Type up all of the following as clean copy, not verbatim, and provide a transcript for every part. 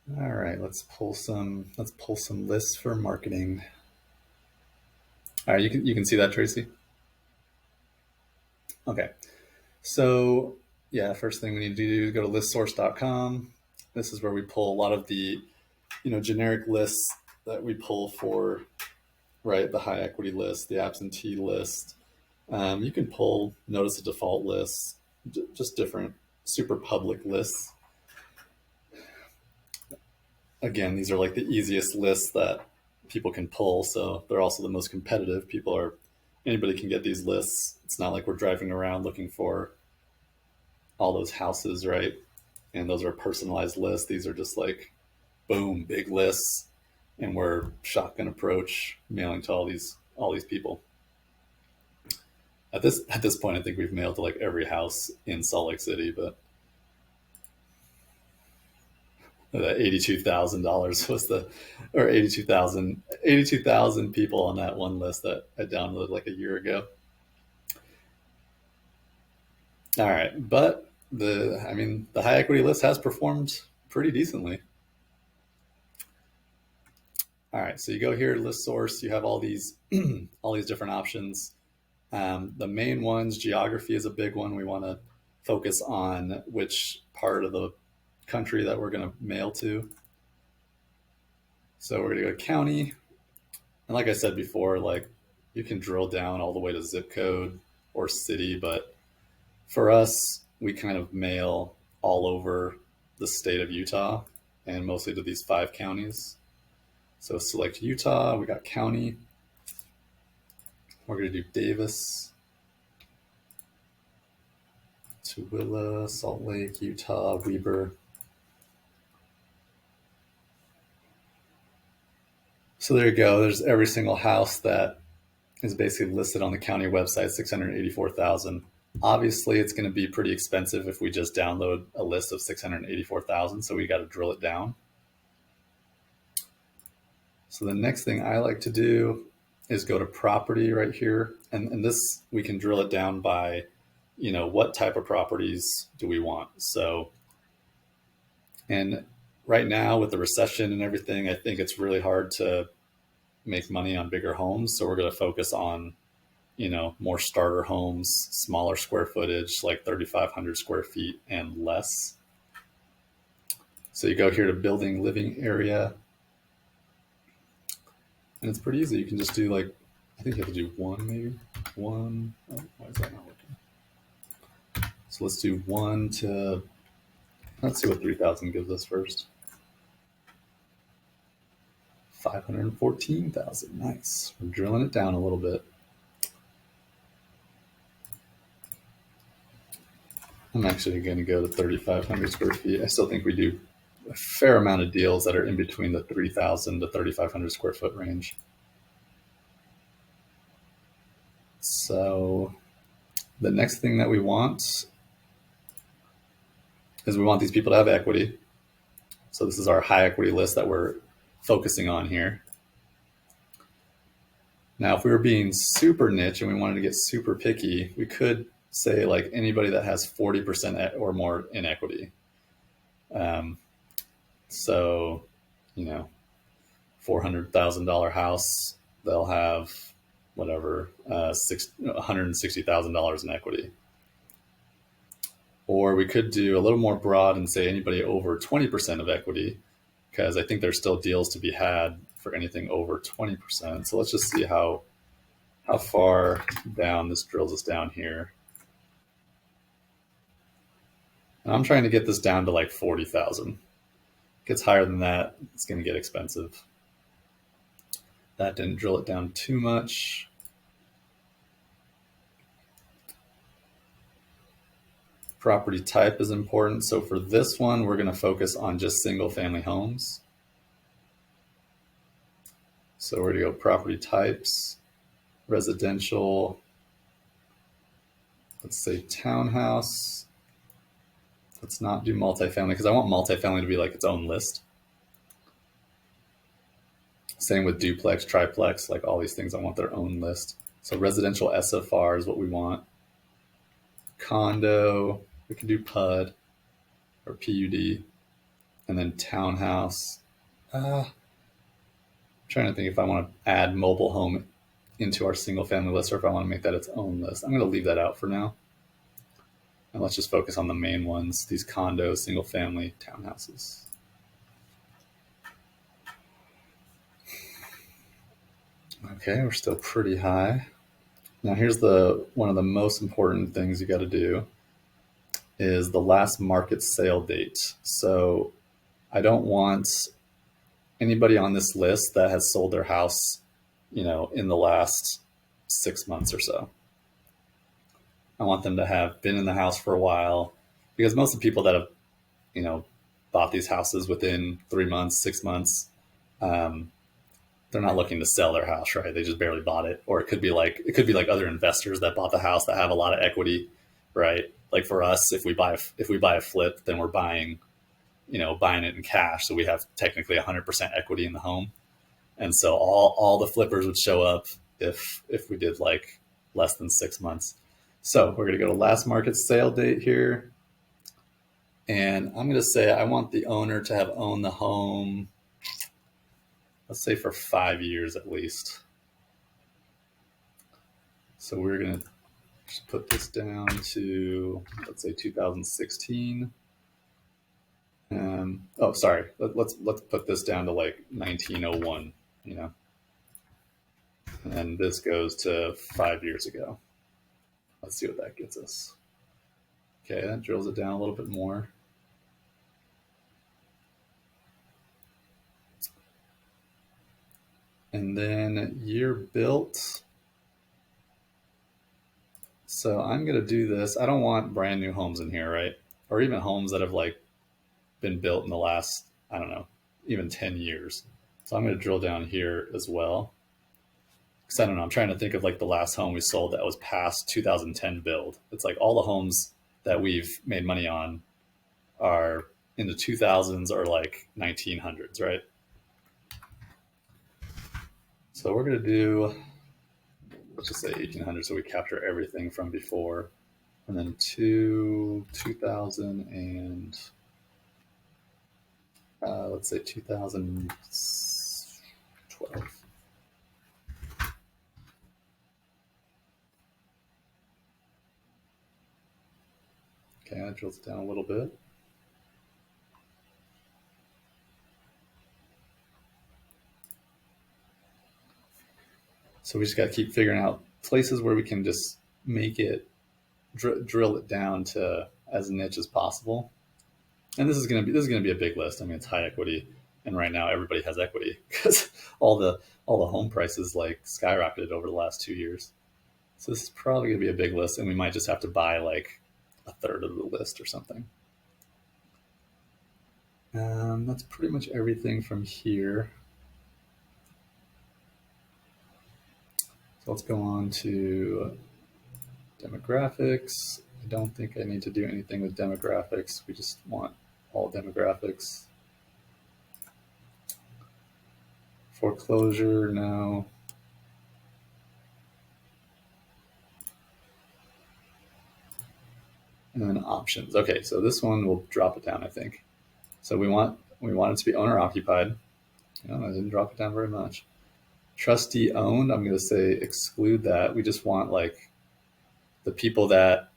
All right, let's pull some lists for marketing. All right, you can see that, Tracy. Okay. So yeah, first thing we need to do is go to listsource.com. This is where we pull a lot of the, generic lists that we pull for, right? The high equity list, the absentee list. You can pull notice of default lists, just different super public lists. Again, these are like the easiest lists that people can pull. So they're also the most competitive. Anybody can get these lists. It's not like we're driving around looking for all those houses, right? And those are personalized lists. These are just like, boom, big lists. And we're shotgun approach mailing to all these people. At this point, I think we've mailed to like every house in Salt Lake City, but that $82,000 was the, or 82,000 people on that one list that I downloaded like a year ago. All right, but the high equity list has performed pretty decently. All right, so you go here, list source. You have all these all these different options. The main ones, geography is a big one. We want to focus on which part of the country that we're going to mail to. So we're going to go to county. And like I said before, like you can drill down all the way to zip code or city, but for us, we kind of mail all over the state of Utah and mostly to these 5 counties. So select Utah, we got county. We're going to do Davis, Tooele, Salt Lake, Utah, Weber. So there you go. There's every single house that is basically listed on the county website, 684,000. Obviously, it's going to be pretty expensive if we just download a list of 684,000. So we got to drill it down. So the next thing I like to do is go to property right here. And this, we can drill it down by, what type of properties do we want? So, and right now with the recession and everything, I think it's really hard to make money on bigger homes. So we're going to focus on, more starter homes, smaller square footage, like 3,500 square feet and less. So you go here to building living area. And it's pretty easy. You can just do like, I think you have to do one, maybe one. Oh, why is that not working? So let's do one to, let's see what 3,000 gives us first. 514,000. Nice. We're drilling it down a little bit. I'm actually going to go to 3,500 square feet. I still think we do a fair amount of deals that are in between the 3,000 to 3,500 square foot range. So the next thing that we want is we want these people to have equity. So this is our high equity list that we're focusing on here. Now, if we were being super niche and we wanted to get super picky, we could say like anybody that has 40% or more in equity. So, $400,000 house, they'll have whatever, $160,000 in equity. Or we could do a little more broad and say anybody over 20% of equity, because I think there's still deals to be had for anything over 20%. So let's just see how far down this drills us down here. And I'm trying to get this down to like 40,000. Gets higher than that, it's going to get expensive. That didn't drill it down too much. Property type is important. So for this one, we're going to focus on just single family homes. So we're going to go property types, residential, let's say townhouse. Let's not do multifamily because I want multifamily to be like its own list. Same with duplex, triplex, like all these things, I want their own list. So residential SFR is what we want. Condo, we can do PUD or PUD. and then townhouse. I'm trying to think if I want to add mobile home into our single family list or if I want to make that its own list. I'm going to leave that out for now. And let's just focus on the main ones, these condos, single family, townhouses. Okay, we're still pretty high. Now here's one of the most important things you got to do is the last market sale date. So I don't want anybody on this list that has sold their house, in the last 6 months or so. I want them to have been in the house for a while, because most of the people that have, bought these houses within 3 months, 6 months, they're not looking to sell their house, right? They just barely bought it. Or it could be like other investors that bought the house that have a lot of equity, right? Like for us, if we buy a flip, then we're buying it in cash. So we have technically 100% equity in the home. And so all the flippers would show up if we did like less than 6 months. So we're going to go to last market sale date here. And I'm going to say I want the owner to have owned the home, let's say for 5 years at least. So we're going to just put this down to, let's say 2016. Oh, sorry. Let's put this down to like 1901, and this goes to 5 years ago. Let's see what that gets us. Okay, that drills it down a little bit more. And then year built. So I'm going to do this. I don't want brand new homes in here, right? Or even homes that have like been built in the last, I don't know, even 10 years. So I'm going to drill down here as well. Because I don't know, I'm trying to think of like the last home we sold that was past 2010 build. It's like all the homes that we've made money on are in the 2000s or like 1900s, right? So we're going to do, let's just say 1800, so we capture everything from before. And then 2000 and let's say 2012. Okay, that drills it down a little bit. So we just got to keep figuring out places where we can just make it, drill it down to as niche as possible. And this is going to be a big list. I mean, it's high equity, and right now everybody has equity because all the home prices like skyrocketed over the last 2 years. So this is probably going to be a big list, and we might just have to buy like a third of the list or something. That's pretty much everything from here. So let's go on to demographics. I don't think I need to do anything with demographics. We just want all demographics. Foreclosure, no. And then options. Okay, so this one will drop it down, I think. So we want it to be owner occupied. I didn't drop it down very much. Trustee owned, I'm going to say exclude that. We just want like the people that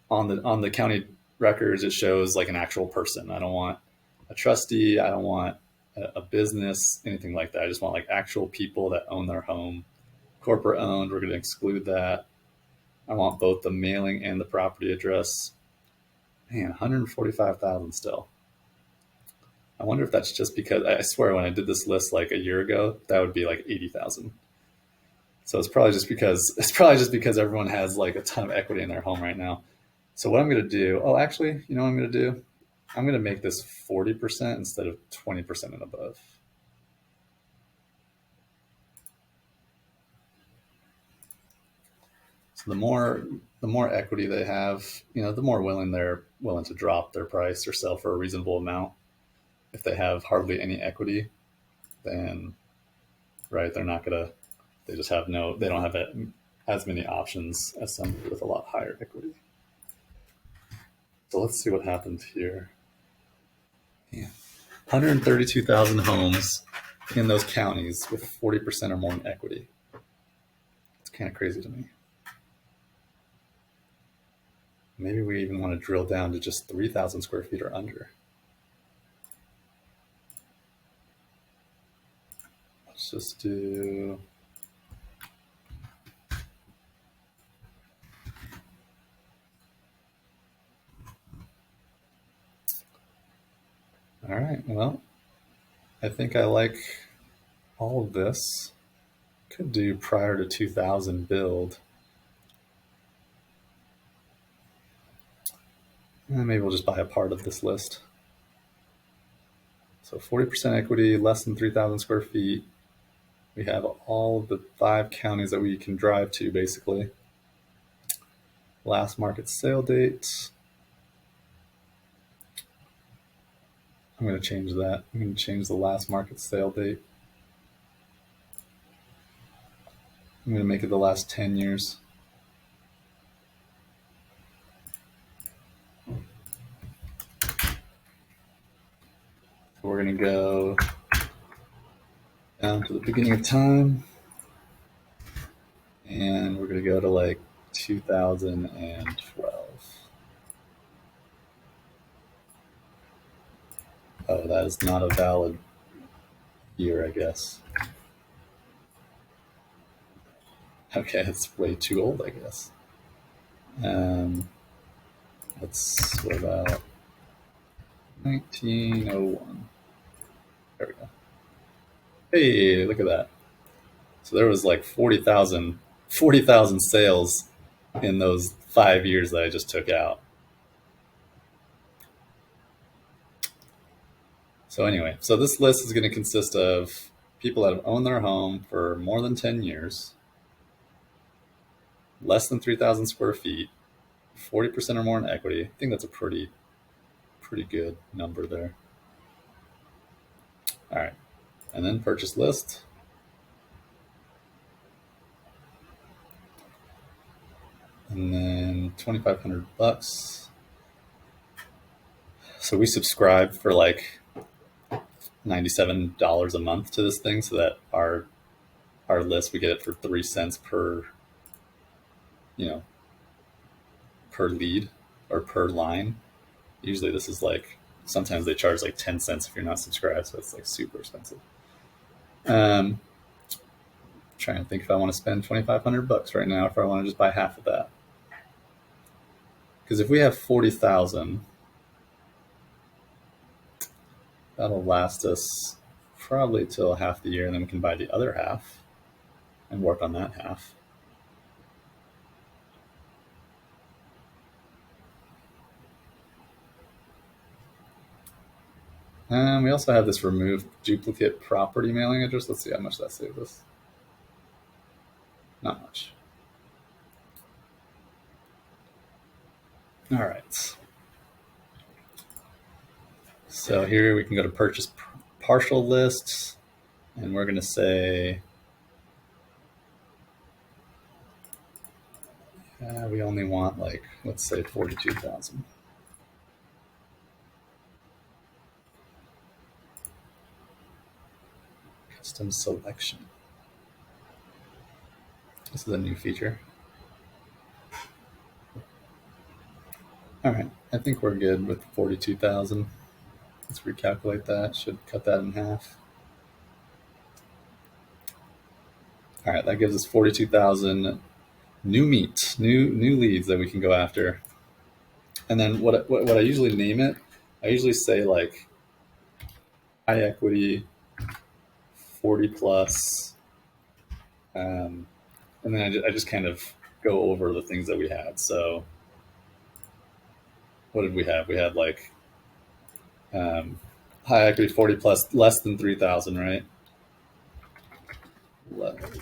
on the county records it shows like an actual person. I don't want a trustee. I don't want a business, anything like that. I just want like actual people that own their home. Corporate owned, we're going to exclude that. I want both the mailing and the property address. Man, 145,000 still. I wonder if that's just because, I swear when I did this list like a year ago, that would be like 80,000. So it's probably just because everyone has like a ton of equity in their home right now. So what I'm going to do, actually, you know what I'm going to do? I'm going to make this 40% instead of 20% and above. So the more equity they have, the more they're willing to drop their price or sell for a reasonable amount. If they have hardly any equity, then right, they don't have as many options as somebody with a lot higher equity. So let's see what happens here. Yeah. 132,000 homes in those counties with 40% or more in equity. It's kind of crazy to me. Maybe we even want to drill down to just 3,000 square feet or under. Let's just do. All right, well, I think I like all of this. Could do prior to 2000 build. And maybe we'll just buy a part of this list. So 40% equity, less than 3,000 square feet. We have all of the 5 counties that we can drive to, basically. Last market sale date. I'm going to change that. I'm going to change the last market sale date. I'm going to make it the last 10 years. So we're going to go down to the beginning of time. And we're going to go to like 2012. Oh, that is not a valid year, I guess. Okay, it's way too old, I guess. What about 1901? There we go. Hey, look at that. So there was like 40,000 sales in those 5 years that I just took out. So anyway, so this list is going to consist of people that have owned their home for more than 10 years, less than 3,000 square feet, 40% or more in equity. I think that's a pretty good number there. All right. And then purchase list. And then $2,500. So we subscribe for like $97 a month to this thing, so that our list, we get it for 3 cents per per lead or per line. Usually this is like, sometimes they charge like 10 cents if you're not subscribed, so it's like super expensive. Trying to think if I want to spend $2,500 right now, if I want to just buy half of that. Because if we have 40,000, that'll last us probably till half the year, and then we can buy the other half and work on that half. And we also have this remove duplicate property mailing address. Let's see how much that saves us. Not much. All right. So here we can go to purchase partial lists, and we're going to say we only want, like, let's say 42,000. Custom selection. This is a new feature. All right, I think we're good with 42,000. Let's recalculate that. Should cut that in half. All right, that gives us 42,000 new leads that we can go after. And then what I usually name it, I usually say like high equity, 40 plus, and then I just kind of go over the things that we had. So what did we have? We had like high equity, 40 plus, less than 3,000, right?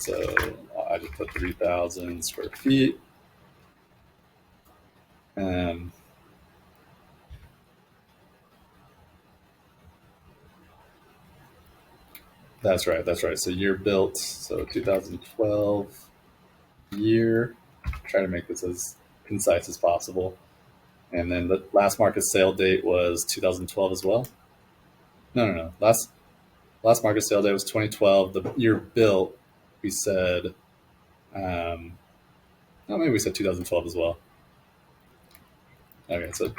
So I just put 3,000 square feet. That's right. So year built, so 2012 year. Try to make this as concise as possible. And then the last market sale date was 2012 as well. No. Last market sale day was 2012. The year built, we said, no, maybe we said 2012 as well. Okay, so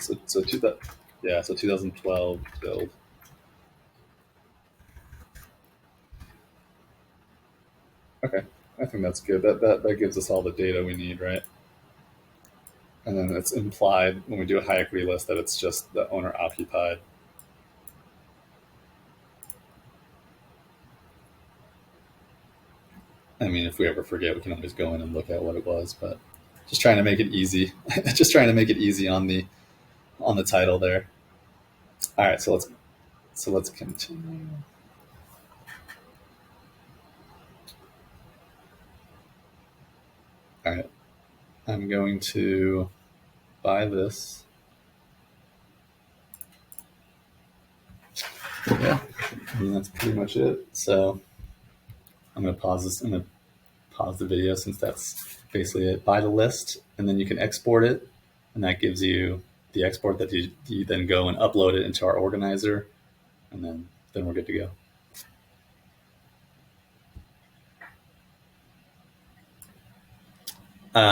yeah, so 2012 build. Okay, I think that's good. That gives us all the data we need, right? And then it's implied when we do a high equity list that it's just the owner occupied. I mean, if we ever forget, we can always go in and look at what it was, but just trying to make it easy. Just trying to make it easy on the title there. All right, so let's continue. All right, I'm going to buy this. Yeah, I mean, that's pretty much it. So I'm going to pause this. I'm going to pause the video since that's basically it. Buy the list, and then you can export it, and that gives you the export that you then go and upload it into our organizer, and then we're good to go.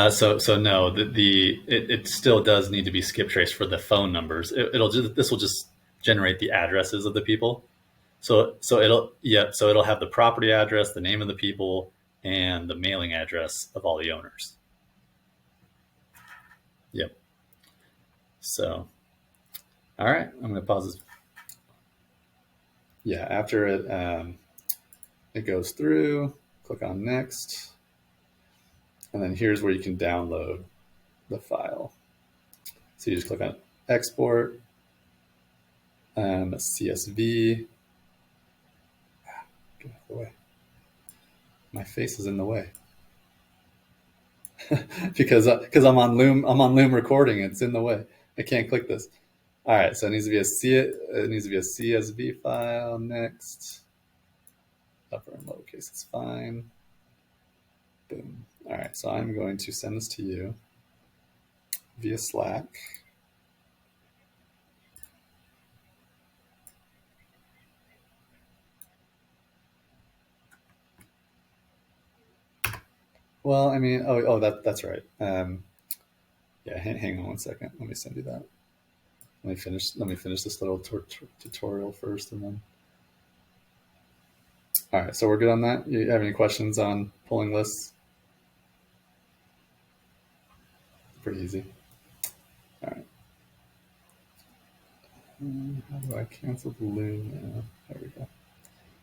So no, it still does need to be skip traced for the phone numbers. This will just generate the addresses of the people. So it'll have the property address, the name of the people, and the mailing address of all the owners. Yep. So all right, I'm going to pause this. Yeah, after it goes through, click on next, and then here's where you can download the file. So you just click on export, CSV. Get out of the way. My face is in the way because I'm on Loom. I'm on Loom recording. It's in the way. I can't click this. All right, so it needs to be a CSV file. Next, upper and lowercase. It's fine. Boom. All right, so I'm going to send this to you via Slack. Well, I mean, that's right. Yeah, hang on one second. Let me send you that. Let me finish this little tutorial first, and then. All right, so we're good on that. You have any questions on pulling lists? Pretty easy. All right. How do I cancel the loom now? There we go.